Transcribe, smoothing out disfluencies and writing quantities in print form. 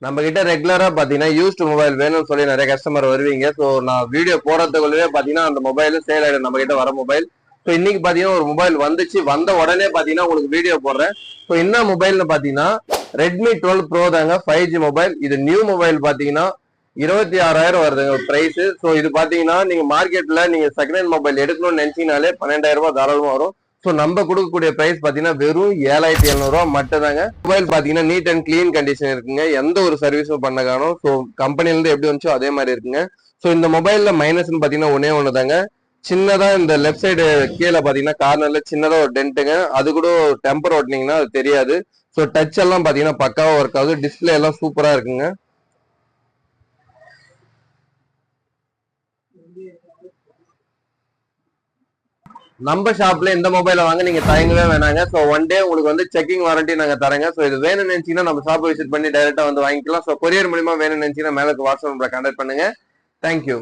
நம்ம கிட்ட ரெகுலரா பாத்தீங்கன்னா யூஸ்ட் மொபைல் வேணும்னு சொல்லி நிறைய கஸ்டமர் வருவீங்க. ஸோ நான் வீடியோ போறதுக்குள்ளவே பாத்தீங்கன்னா அந்த மொபைல் சேல் ஆயிடும் நம்ம கிட்ட வர மொபைல். ஸோ இன்னைக்கு பாத்தீங்கன்னா ஒரு மொபைல் வந்துச்சு, வந்த உடனே பாத்தீங்கன்னா உங்களுக்கு வீடியோ போடுறேன். ஸோ என்ன மொபைல்னு பாத்தீங்கன்னா ரெட்மி 12 ப்ரோ தாங்க, 5G மொபைல். இது நியூ மொபைல் பாத்தீங்கன்னா 26,000 வருதுங்க பிரைஸ். ஸோ இது பாத்தீங்கன்னா நீங்க மார்க்கெட்ல நீங்க செகண்ட் ஹேண்ட் மொபைல் எடுக்கணும்னு நினைச்சீங்கனாலே 12,000 ரூபாய் தாராளமா வரும். ஸோ நம்ம கொடுக்கக்கூடிய பிரைஸ் பாத்தீங்கன்னா வெறும் 7,700 ரூபாய் மட்டும் தாங்க. மொபைல் பாத்தீங்கன்னா நீட் அண்ட் கிளீன் கண்டிஷன் இருக்குங்க, எந்த ஒரு சர்வீஸும் பண்ண காணும். ஸோ கம்பெனில இருந்து எப்படி வந்துச்சோ அதே மாதிரி இருக்குங்க. ஸோ இந்த மொபைல்ல மைனஸ்ன்னு பாத்தீங்கன்னா ஒண்ணு தாங்க, சின்னதா இந்த லெஃப்ட் சைடு கீழே பாத்தீங்கன்னா கார்னர்ல சின்னதா ஒரு டென்ட்டுங்க, அது கூட டெம்பர் ஓட்டினீங்கன்னா அது தெரியாது. ஸோ டச் எல்லாம் பாத்தீங்கன்னா பக்காவா ஒர்க் ஆகுது, டிஸ்பிளே எல்லாம் சூப்பரா இருக்குங்க. நம்ம ஷாப்ல இந்த மொபைல வாங்க நீங்க தயங்கவே வேணாங்க. ஸோ ஒன் டே உங்களுக்கு வந்து செக்கிங் வாரண்டி நாங்க தரேங்க. ஸோ இது வேணும்னு நினைச்சீங்கன்னா நம்ம ஷாப் விசிட் பண்ணி டைரக்டா வந்து வாங்கிக்கலாம். ஸோ கொரியர் மூலியமா வேணும்னு நினைச்சீங்கன்னா மேல வாட்ஸ்அப் நம்பரை கான்டாக்ட் பண்ணுங்க. தேங்க்யூ.